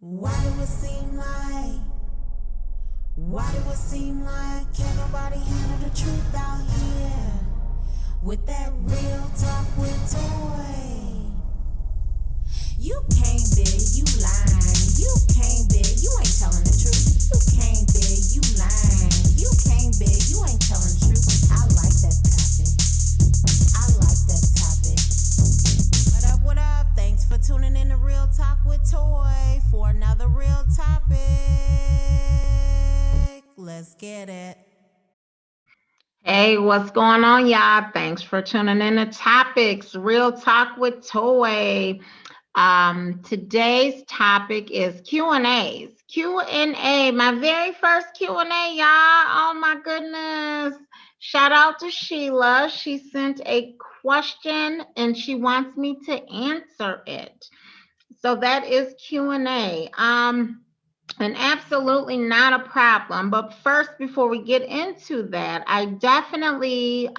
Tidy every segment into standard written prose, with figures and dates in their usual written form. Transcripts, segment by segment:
Why do it seem like? Why do it seem like can't nobody handle the truth out here? With that real talk with Toy. You came big, you lying. You came big, you ain't telling the truth. You came big, you lying. You came big, you ain't telling the truth. I like that topic. I like that topic. What up, what up? Thanks for tuning in to Real Talk with Toy for another real topic. Let's get it. Hey, what's going on, y'all? Thanks for tuning in to Topics Real Talk with Toy. Today's topic is Q&As. Q&A, my very first Q&A, y'all. Oh my goodness. Shout out to Sheila. She sent a question and she wants me to answer it. So that is Q&A. And absolutely not a problem. But first, before we get into that, I definitely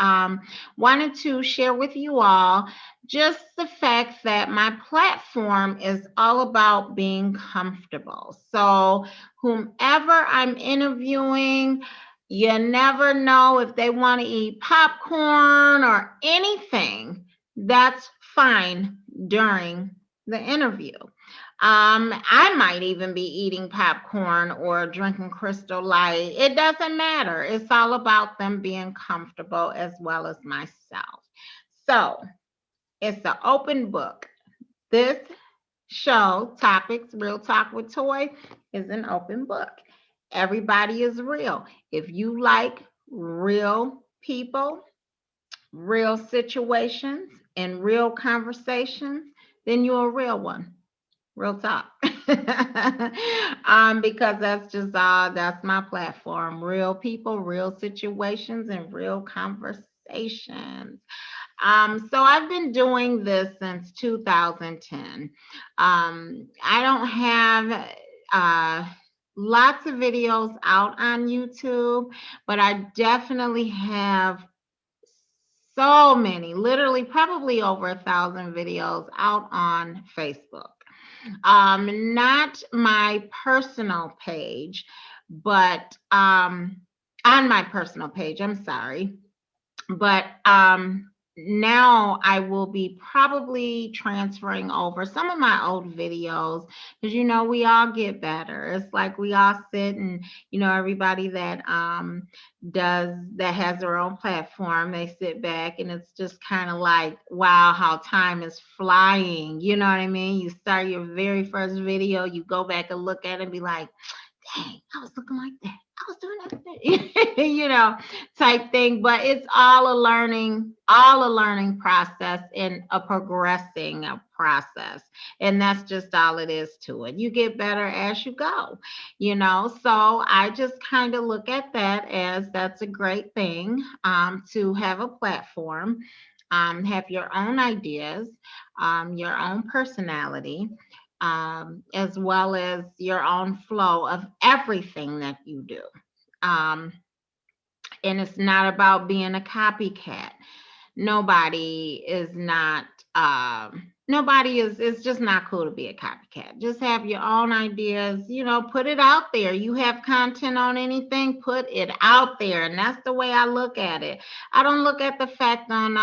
wanted to share with you all just the fact that my platform is all about being comfortable. So, whomever I'm interviewing, you never know if they want to eat popcorn or anything. That's fine during the interview. I might even be eating popcorn or drinking Crystal Light. It doesn't matter. It's all about them being comfortable as well as myself. So it's an open book. This show, Topics, Real Talk with Toy, is an open book. Everybody is real. If you like real people, real situations, and real conversations, then you're a real one. Real talk. Because that's my platform. Real people, real situations, and real conversations. So I've been doing this since 2010. I don't have lots of videos out on YouTube, but I definitely have so many, literally probably over 1,000 videos out on Facebook. Not my personal page, but on my personal page, I'm sorry. But now I will be probably transferring over some of my old videos because we all get better. It's like we all sit and everybody that has their own platform, they sit back and it's just kind of like, wow, how time is flying. You know what I mean? You start your very first video, you go back and look at it and be like, dang, I was looking like that. I was doing everything, type thing. But it's all a learning process and a progressing process. And that's just all it is to it. You get better as you go. So I just kind of look at that as that's a great thing to have a platform, have your own ideas, your own personality, as well as your own flow of everything that you do. Um, and it's not about being a copycat. Nobody is not, nobody is, it's just not cool to be a copycat. Just have your own ideas, put it out there. You have content on anything, put it out there. And that's the way I look at it. I don't look at the fact on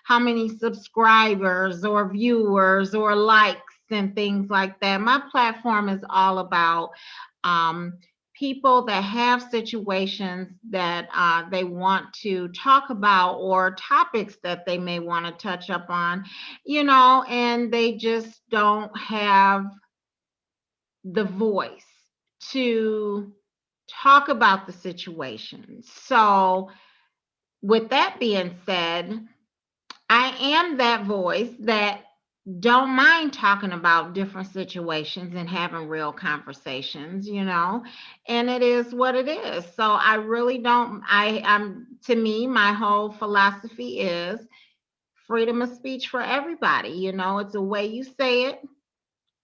how many subscribers or viewers or likes and things like that. My platform is all about um, people that have situations that they want to talk about or topics that they may want to touch up on, and they just don't have the voice to talk about the situation. So, with that being said, I am that voice that don't mind talking about different situations and having real conversations, and it is what it is. So I really don't, I'm, to me, my whole philosophy is freedom of speech for everybody. It's a way you say it.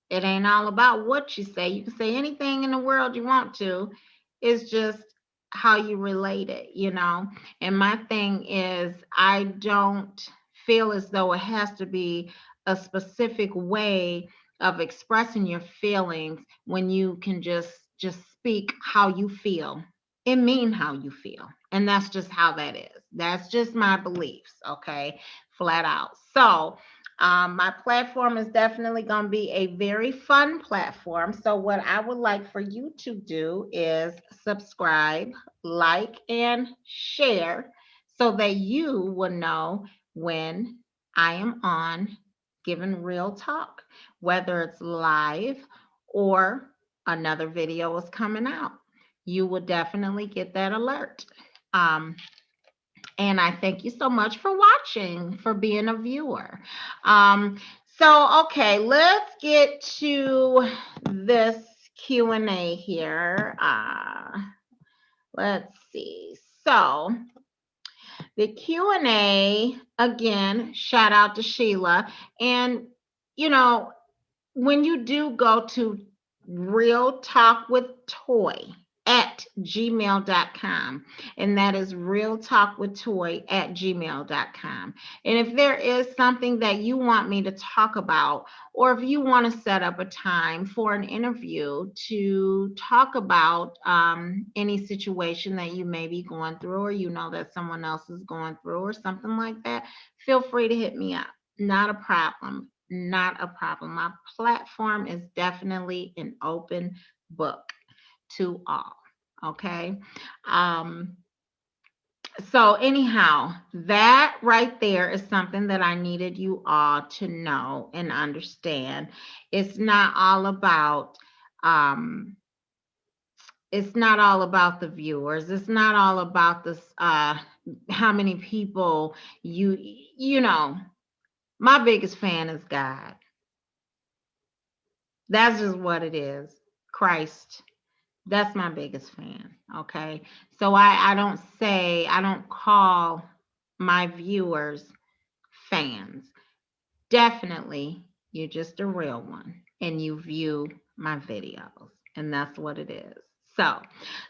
It ain't all about what you say. You can say anything in the world you want to. It's just how you relate it. And my thing is, I don't feel as though it has to be a specific way of expressing your feelings when you can just speak how you feel and mean how you feel. And that's just how that is. That's just my beliefs, okay? Flat out. So, my platform is definitely going to be a very fun platform. So, what I would like for you to do is subscribe, like, and share so that you will know when I am on giving real talk, whether it's live or another video is coming out. You will definitely get that alert. Um, and I thank you so much for watching, for being a viewer. Okay, let's get to this Q&A here. Let's see. So the Q&A, again, shout out to Sheila. And, you know, when you do go to Real Talk with Toy at gmail.com, and that is Real Talk with Toy at gmail.com. And if there is something that you want me to talk about, or if you want to set up a time for an interview to talk about any situation that you may be going through, or you know that someone else is going through, or something like that, feel free to hit me up. Not a problem. Not a problem. My platform is definitely an open book to all. Okay. Um, so, anyhow, that right there is something that I needed you all to know and understand. It's not all about um, it's not all about the viewers. It's not all about this how many people you know. My biggest fan is God. That's just what it is. Christ. That's my biggest fan. Okay. So I don't call my viewers fans. Definitely, you're just a real one and you view my videos. And that's what it is. So,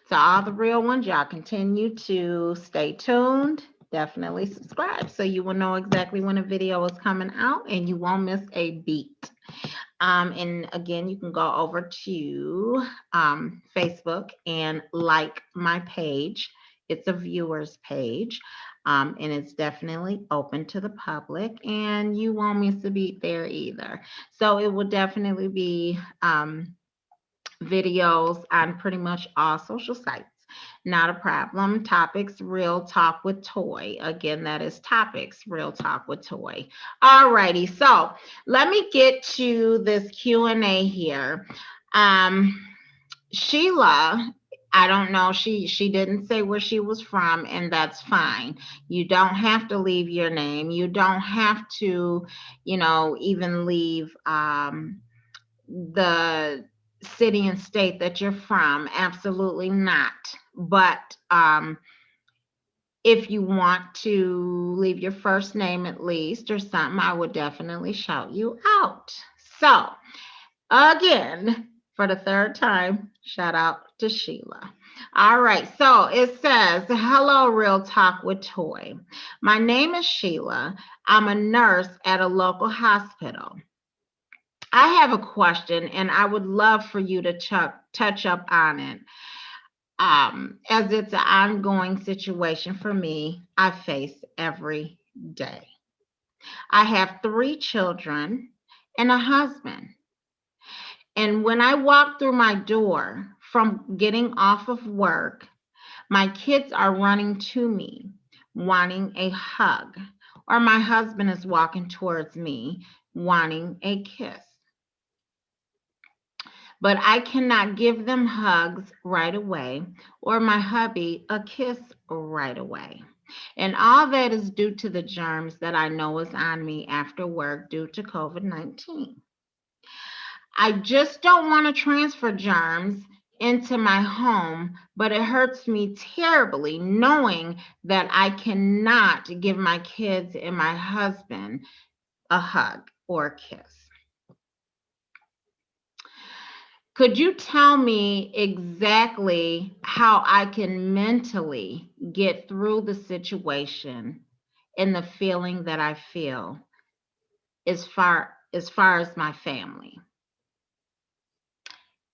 to all the real ones, y'all continue to stay tuned. Definitely subscribe so you will know exactly when a video is coming out and you won't miss a beat. And again, you can go over to Facebook and like my page. It's a viewers page, and it's definitely open to the public, and you won't miss a beat there either. So it will definitely be videos on pretty much all social sites. Not a problem. Topics Real Talk with Toy. Again, that is Topics Real Talk with Toy. Alrighty, so let me get to this Q&A here. Sheila, I don't know. She didn't say where she was from, and that's fine. You don't have to leave your name. You don't have to, even leave the city and state that you're from. Absolutely not. But if you want to leave your first name at least or something, I would definitely shout you out. So, again, for the third time, shout out to Sheila. All right, so it says, hello, Real Talk with Toy. My name is Sheila. I'm a nurse at a local hospital. I have a question, and I would love for you to touch up on it. As it's an ongoing situation for me, I face every day. I have 3 children and a husband. And when I walk through my door from getting off of work, my kids are running to me, wanting a hug, or my husband is walking towards me, wanting a kiss. But I cannot give them hugs right away or my hubby a kiss right away. And all that is due to the germs that I know is on me after work due to COVID-19. I just don't want to transfer germs into my home, but it hurts me terribly knowing that I cannot give my kids and my husband a hug or a kiss. Could you tell me exactly how I can mentally get through the situation and the feeling that I feel as far as my family?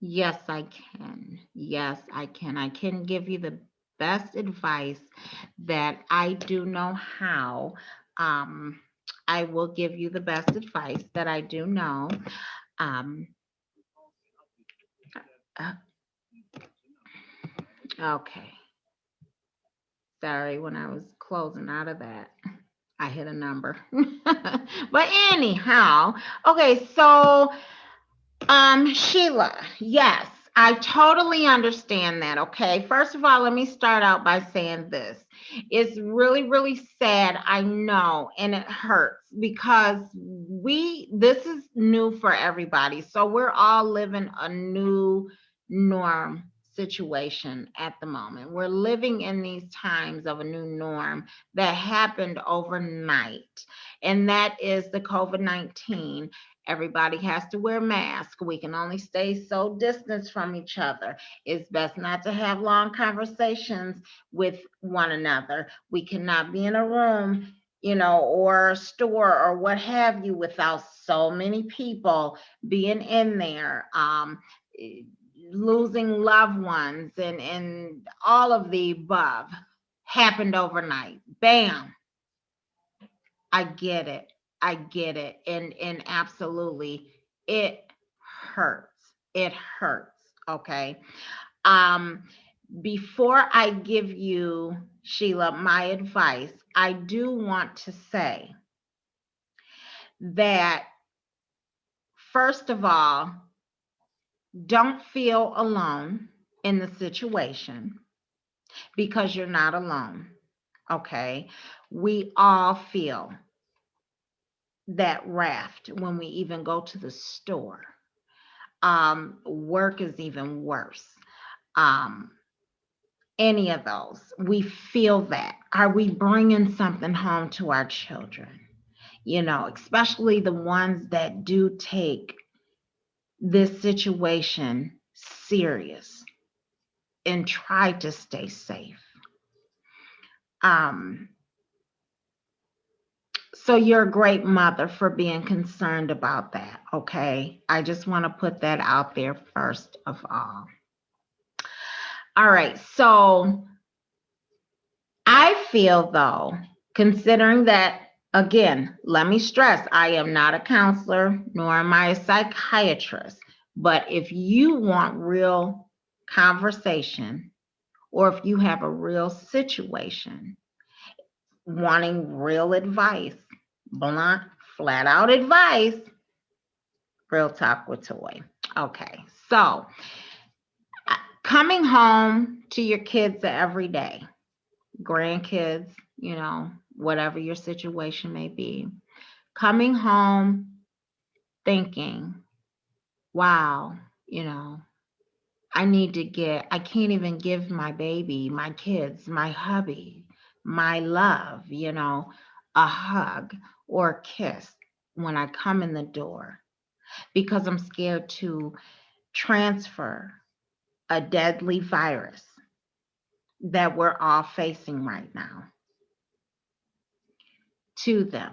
Yes, I can. Yes, I can. I can give you the best advice that I do know how. Um, I will give you the best advice that I do know. Um, uh, okay. Sorry, when I was closing out of that, I hit a number. But anyhow, okay, so Sheila, yes, I totally understand that. Okay. First of all, let me start out by saying this. It's really, really sad. I know, and it hurts because this is new for everybody. So we're all living a new norm situation at the moment. We're living in these times of a new norm that happened overnight, and that is the COVID-19. Everybody has to wear masks. We can only stay so distance from each other. It's best not to have long conversations with one another. We cannot be in a room, or a store or what have you without so many people being in there. Losing loved ones and all of the above happened overnight. Bam. I get it. I get it. And absolutely it hurts. It hurts. Okay. Um Before I give you, Sheila, my advice, I do want to say that first of all, don't feel alone in the situation because you're not alone. Okay. We all feel that raft when we even go to the store. Work is even worse. Um, any of those, we feel that. Are we bringing something home to our children? Especially the ones that do take this situation serious and try to stay safe. Um, so you're a great mother for being concerned about that, okay? I just want to put that out there first of all. All right, so I feel though, considering that, again, let me stress, I am not a counselor, nor am I a psychiatrist. But if you want real conversation, or if you have a real situation, wanting real advice, blunt, flat out advice, Real Talk with Toy. Okay, so coming home to your kids every day, grandkids, whatever your situation may be, coming home thinking, wow, you know, I can't even give my baby, my kids, my hubby, my love, a hug or a kiss when I come in the door because I'm scared to transfer a deadly virus that we're all facing right now to them.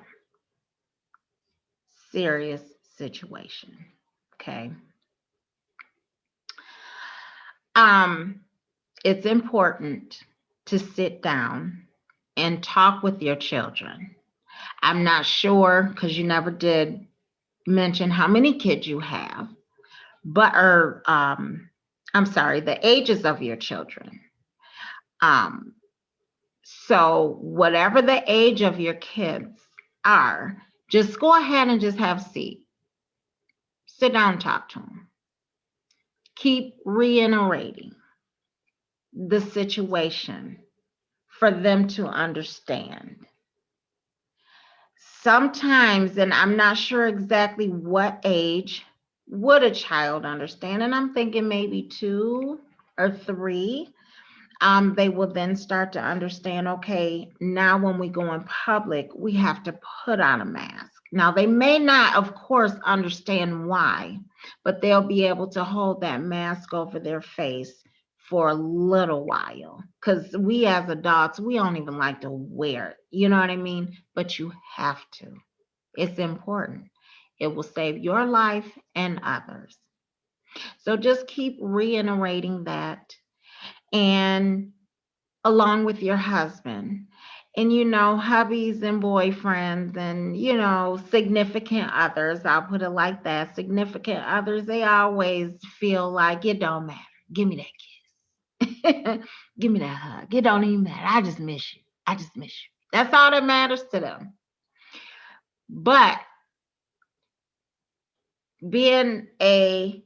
Serious situation. Okay. Um, it's important to sit down and talk with your children. I'm not sure because you never did mention how many kids you have, I'm sorry, the ages of your children. Um, so whatever the age of your kids are, just go ahead and just have a seat. Sit down and talk to them. Keep reiterating the situation for them to understand. Sometimes, and I'm not sure exactly what age would a child understand, and I'm thinking maybe 2 or 3. They will then start to understand, okay, now when we go in public, we have to put on a mask. Now, they may not, of course, understand why, but they'll be able to hold that mask over their face for a little while. Because we as adults, we don't even like to wear it. You know what I mean? But you have to. It's important. It will save your life and others. So just keep reiterating that, and along with your husband. And hubbies and boyfriends and significant others, I'll put it like that. Significant others, they always feel like it don't matter. Give me that kiss. Give me that hug. It don't even matter. I just miss you. I just miss you. That's all that matters to them. But being a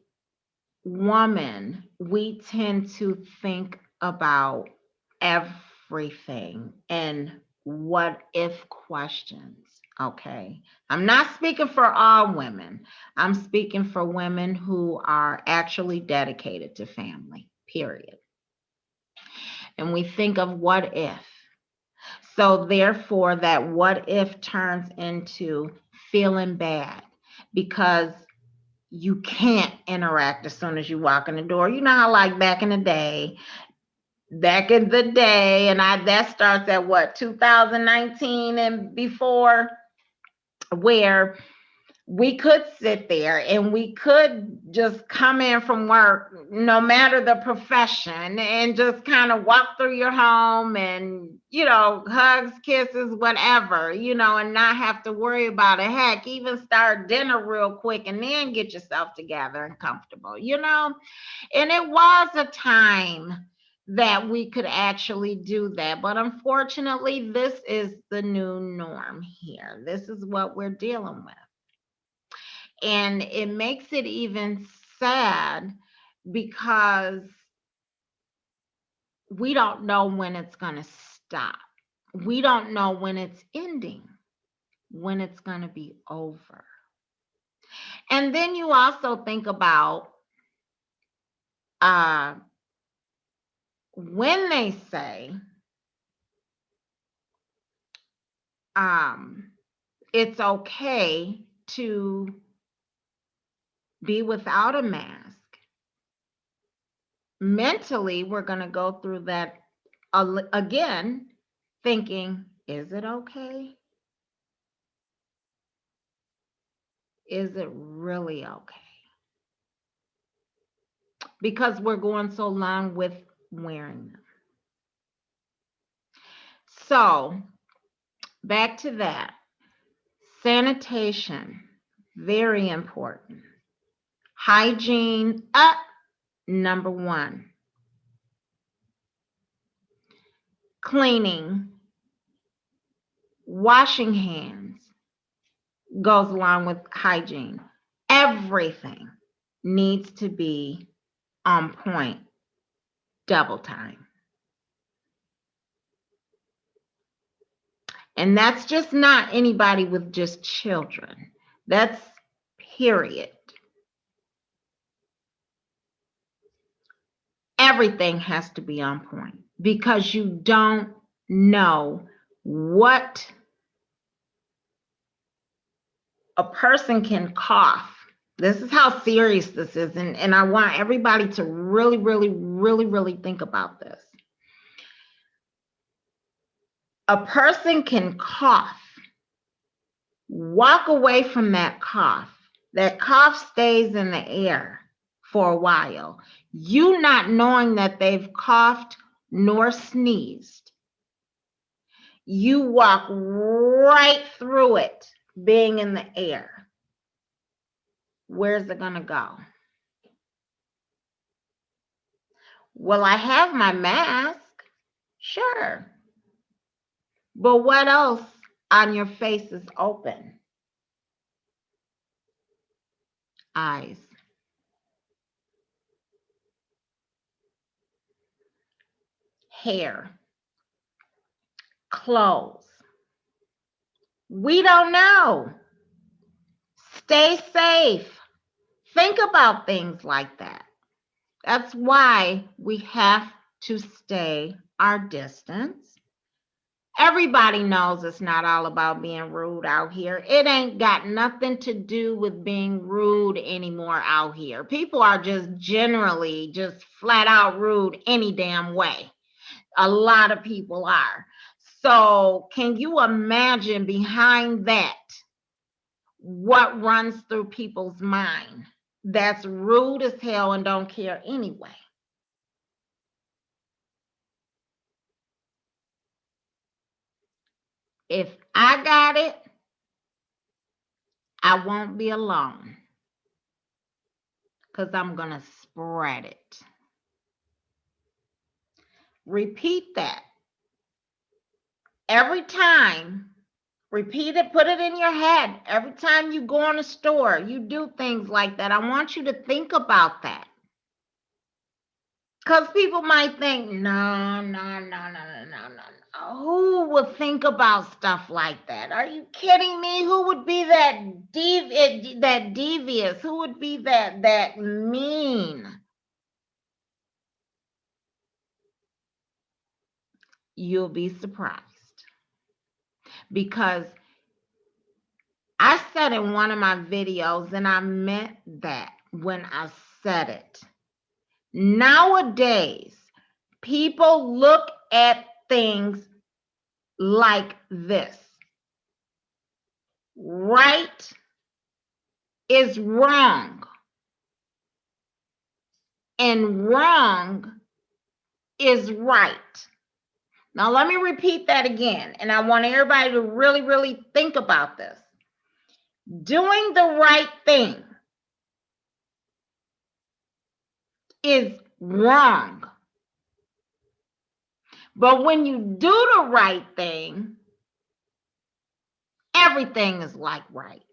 woman, we tend to think about everything and what if questions. Okay. I'm not speaking for all women. I'm speaking for women who are actually dedicated to family, period. And we think of what if. So therefore, that what if turns into feeling bad because you can't interact as soon as you walk in the door. You know how like back in the day, and that starts at what, 2019 and before, where we could sit there and we could just come in from work, no matter the profession, and just kind of walk through your home and, hugs, kisses, whatever, and not have to worry about it. Heck, even start dinner real quick and then get yourself together and comfortable, And it was a time that we could actually do that. But unfortunately, this is the new norm here. This is what we're dealing with. And it makes it even sad because we don't know when it's going to stop. We don't know when it's ending, when it's going to be over. And then you also think about when they say it's okay to be without a mask. Mentally, we're going to go through that again, thinking, is it okay? Is it really okay? Because we're going so long with wearing them. So, back to that. Sanitation, very important. Hygiene, number one. Cleaning, washing hands goes along with hygiene. Everything needs to be on point, double time. And that's just not anybody with just children. That's period. Everything has to be on point because you don't know what a person can cough. This is how serious this is. And I want everybody to really, really, really, really think about this. A person can cough, walk away from that cough. That cough stays in the air for a while. You not knowing that they've coughed nor sneezed. You walk right through it being in the air. Where's it going to go? Will I have my mask? Sure. But what else on your face is open? Eyes. Hair. Clothes. We don't know. Stay safe. Think about things like that. That's why we have to stay our distance. Everybody knows it's not all about being rude out here. It ain't got nothing to do with being rude anymore out here. People are just generally just flat out rude any damn way. A lot of people are. So can you imagine behind that what runs through people's mind? that's rude as hell and don't care anyway. If I got it, I won't be alone because I'm going to spread it. Repeat that every time. Repeat it, put it in your head. Every time you go in a store, you do things like that. I want you to think about that. Because people might think, no, no, no, no, no, no, no. Who would think about stuff like that? Are you kidding me? Who would be that devious? Who would be that mean? You'll be surprised. Because I said in one of my videos, and I meant that when I said it. Nowadays, people look at things like this. Right is wrong, and wrong is right. Now, let me repeat that again, and I want everybody to really, really think about this. Doing the right thing is wrong. But when you do the right thing, everything is like right.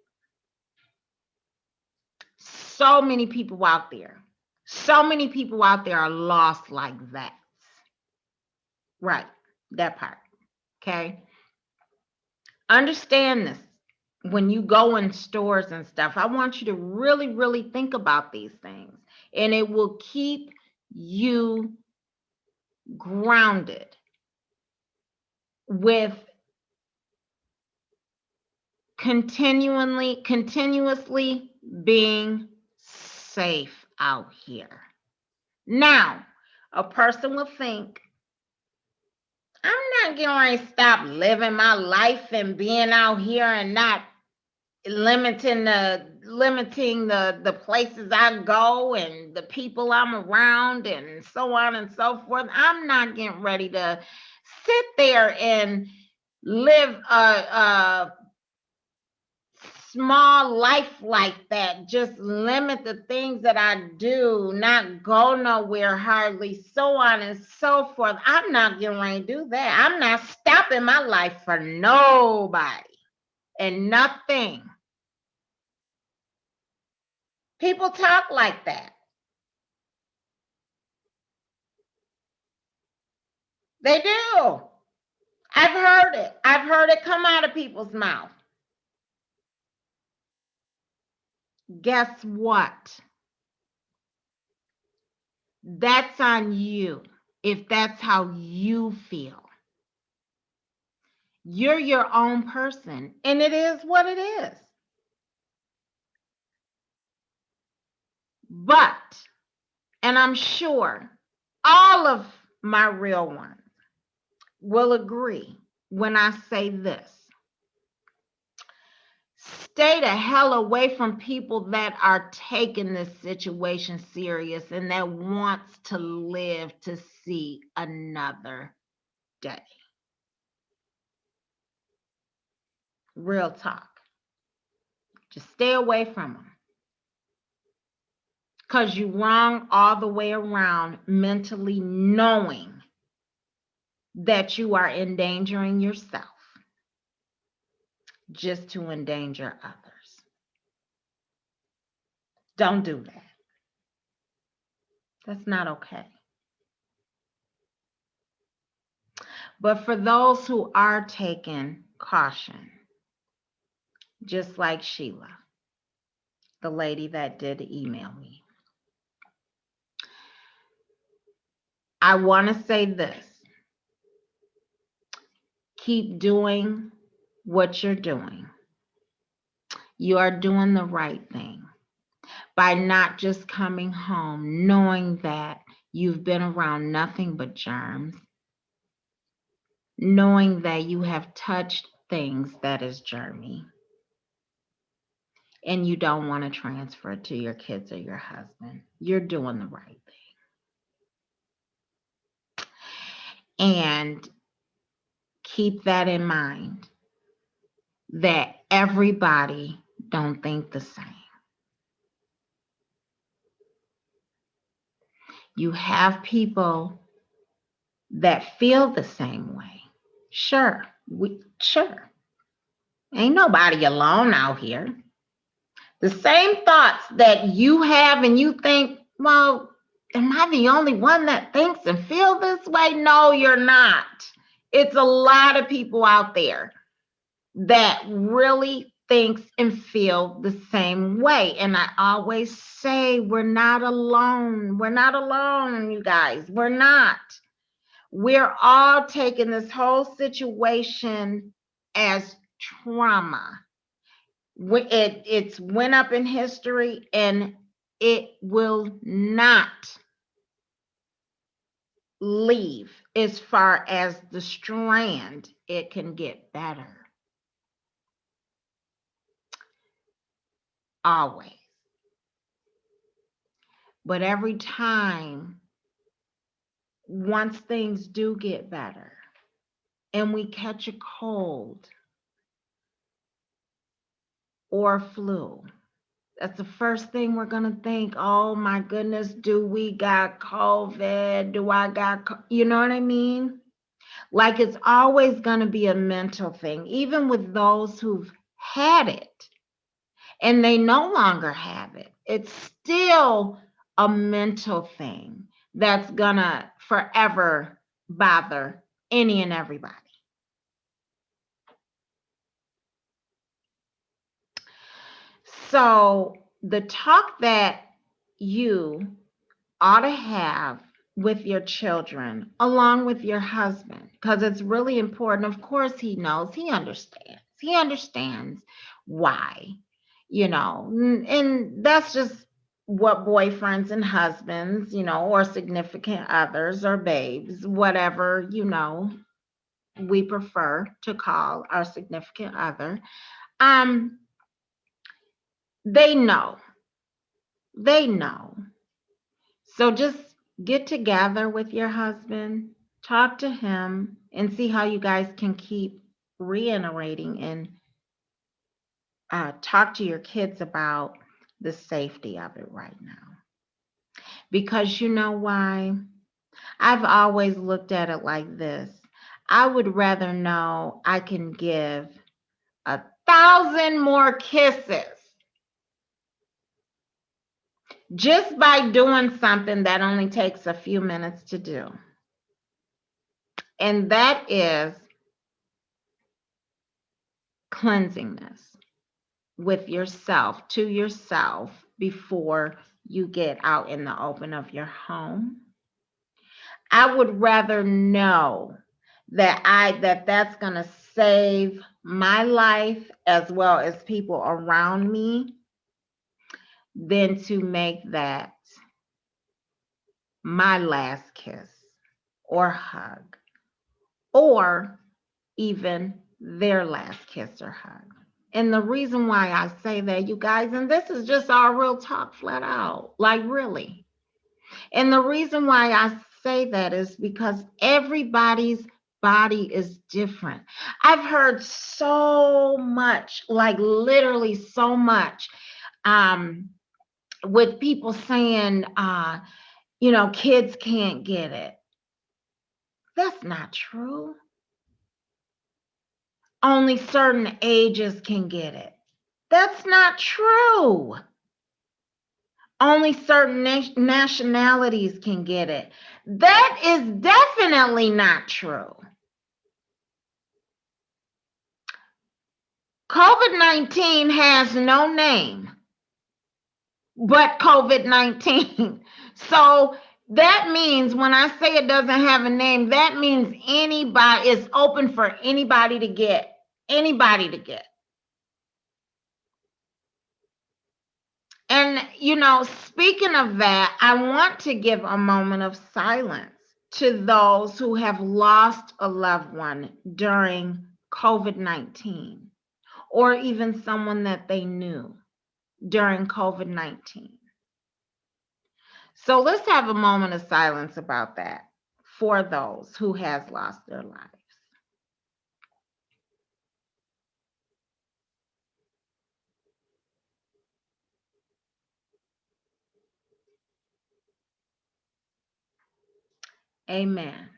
So many people out there. So many people out there are lost like that. Right, that part. Okay. Understand this. When you go in stores and stuff, I want you to really, really think about these things. And it will keep you grounded with continuously being safe out here. Now, a person will think, I'm not going to stop living my life and being out here and not limiting the places I go and the people I'm around and so on and so forth. I'm not getting ready to sit there and live a small life like that, just limit the things that I do, not go nowhere hardly, so on and so forth. I'm not getting ready to do that. I'm not stopping my life for nobody and nothing. People talk like that. They do. I've heard it. I've heard it come out of people's mouth. Guess what? That's on you if that's how you feel. You're your own person, and it is what it is. But, and I'm sure all of my real ones will agree when I say this. Stay the hell away from people that are taking this situation serious and that wants to live to see another day. Real talk. Just stay away from them. Because you're wrong all the way around, mentally knowing that you are endangering yourself just to endanger others. Don't do that. That's not okay. But for those who are taking caution, just like Sheila, the lady that did email me, I want to say this. Keep doing what you're doing. You are doing the right thing by not just coming home knowing that you've been around nothing but germs, knowing that you have touched things that is germy, and you don't want to transfer it to your kids or your husband, you're doing the right thing. And keep that in mind, that everybody don't think the same. You have people that feel the same way. Sure. Ain't nobody alone out here. The same thoughts that you have and you think, well, am I the only one that thinks and feel this way? No, you're not. It's a lot of people out there that really thinks and feel the same way. And I always say, we're not alone. We're not alone, you guys. We're not. We're all taking this whole situation as trauma. It's went up in history, and it will not leave. As far as the strand, it can get better. Always. But every time, once things do get better and we catch a cold or flu, that's the first thing we're going to think, oh my goodness, do we got COVID? Do I got, you know what I mean? Like, it's always going to be a mental thing, even with those who've had it and they no longer have it. It's still a mental thing that's going to forever bother any and everybody. So the talk that you ought to have with your children, along with your husband, because it's really important. Of course, he knows, he understands. He understands why, and that's just what boyfriends and husbands, or significant others or babes, whatever, we prefer to call our significant other. They know. They know. So just get together with your husband, talk to him, and see how you guys can keep reiterating and talk to your kids about the safety of it right now. Because you know why? I've always looked at it like this. I would rather know I can give 1,000 more kisses just by doing something that only takes a few minutes to do. And that is cleansingness with yourself, to yourself, before you get out in the open of your home. I would rather know that's going to save my life as well as people around me than to make that my last kiss or hug, or even their last kiss or hug. And the reason why I say that, you guys, and this is just our real talk flat out, like really. And the reason why I say that is because everybody's body is different. I've heard so much, like literally so much, with people saying, kids can't get it. That's not true. Only certain ages can get it. That's not true. Only certain nationalities can get it. That is definitely not true. COVID-19 has no name but COVID-19. So that means when I say it doesn't have a name, that means anybody, it's open for anybody to get. Anybody to get. And, speaking of that, I want to give a moment of silence to those who have lost a loved one during COVID-19, or even someone that they knew. during COVID-19. So let's have a moment of silence about that for those who has lost their lives. Amen.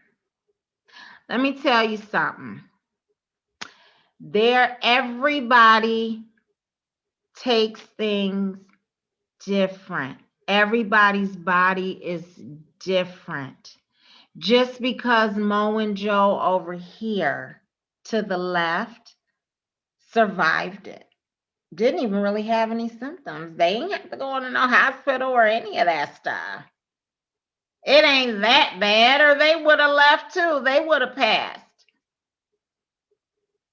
Let me tell you something. Everybody takes things different. Everybody's body is different. Just because Mo and Joe over here to the left survived it, didn't even really have any symptoms. They ain't have to go into no hospital or any of that stuff. It ain't that bad, or they would have left too. They would have passed.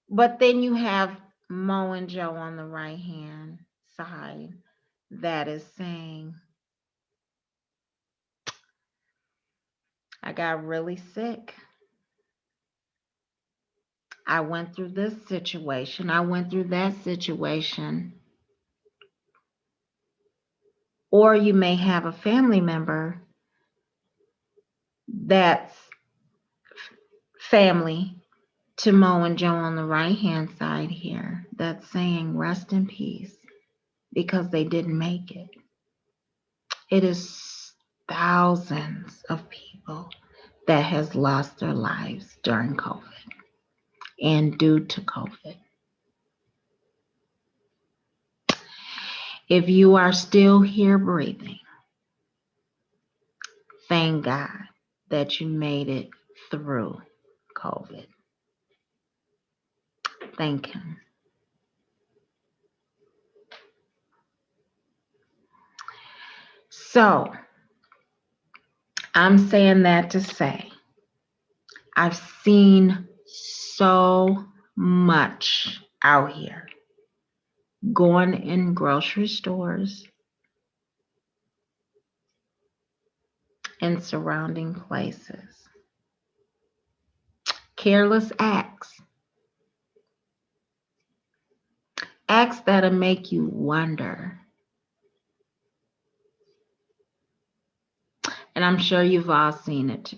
But then you have Mo and Joe on the right hand side that is saying, I got really sick. I went through this situation. I went through that situation. Or you may have a family member that's family to Mo and Joe on the right hand side here that's saying rest in peace because they didn't make it. It is thousands of people that has lost their lives during COVID and due to COVID. If you are still here breathing, thank God that you made it through COVID. Thank Him. So, I'm saying that to say, I've seen so much out here going in grocery stores and surrounding places. Careless acts. Acts that'll make you wonder. And I'm sure you've all seen it too.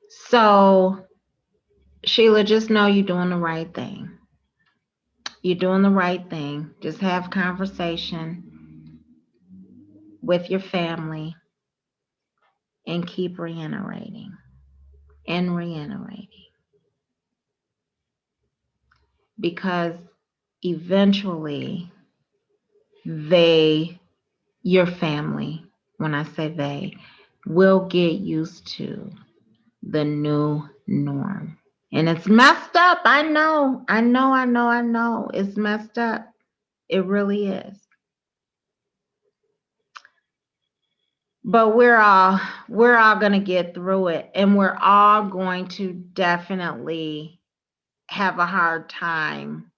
So, Sheila, just know you're doing the right thing. You're doing the right thing. Just have conversation with your family and keep reiterating and reiterating. Because eventually your family, when I say they, will get used to the new norm. And it's messed up. I know. It's messed up. It really is. But we're all going to get through it, and we're all going to definitely have a hard time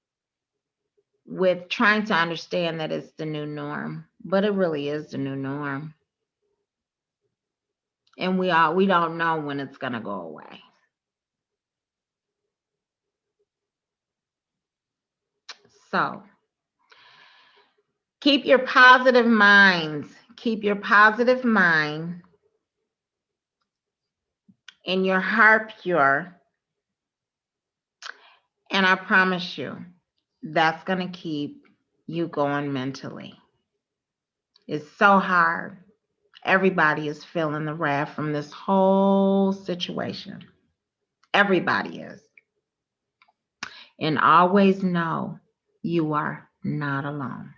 with trying to understand that it's the new norm, but it really is the new norm. And we don't know when it's going to go away. So keep your positive minds. Keep your positive mind and your heart pure. And I promise you, that's going to keep you going mentally. It's so hard. Everybody is feeling the wrath from this whole situation. Everybody is. And always know you are not alone.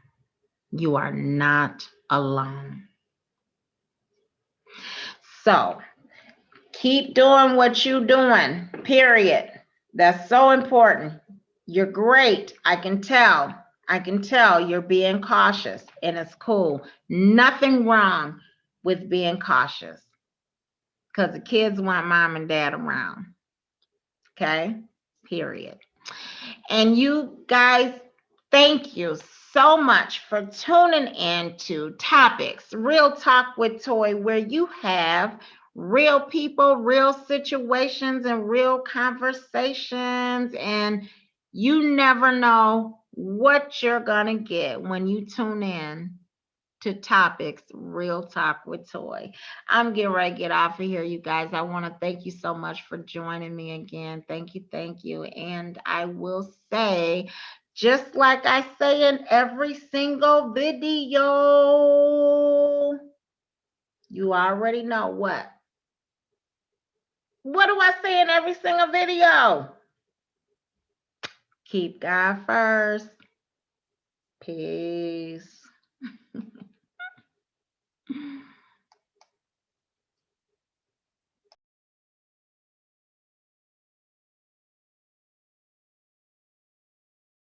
You are not alone. So keep doing what you're doing, period. That's so important. You're great. I can tell you're being cautious, and it's cool. Nothing wrong with being cautious because the kids want mom and dad around. Okay? Period. And you guys, thank you so much for tuning in to Topics Real Talk with Toy, where you have real people, real situations, and real conversations. And you never know what you're going to get when you tune in to Topics Real Talk with Toy. I'm getting ready to get off of here, you guys. I want to thank you so much for joining me again. Thank you, thank you. And I will say, just like I say in every single video, you already know what. What do I say in every single video? Keep God first. Peace.